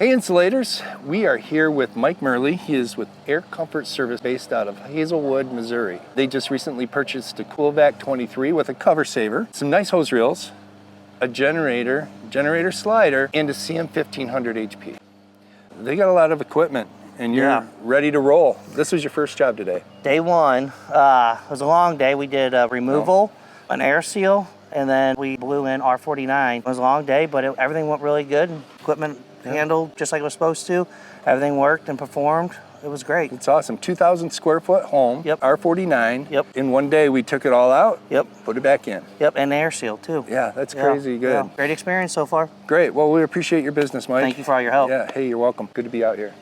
Hey Insulators, we are here with Mike Murley. He is with Air Comfort Service based out of Hazelwood, Missouri. They just recently purchased a CoolVac 23 with a cover saver, some nice hose reels, a generator slider, and a CM 1500 HP. They got a lot of equipment and you're ready to roll. This was your first job today. Day one was a long day. We did a removal, an air seal, and then we blew in R49. It was a long day, but everything went really good. Equipment handled just like it was supposed to. Everything worked and performed. It was great. It's awesome. 2,000 square foot home, R49. Yep. In one day, we took it all out, put it back in. Yep, and the air seal too. Yeah, that's crazy good. Yeah. Great experience so far. Great. Well, we appreciate your business, Mike. Thank you for all your help. Yeah, hey, you're welcome. Good to be out here.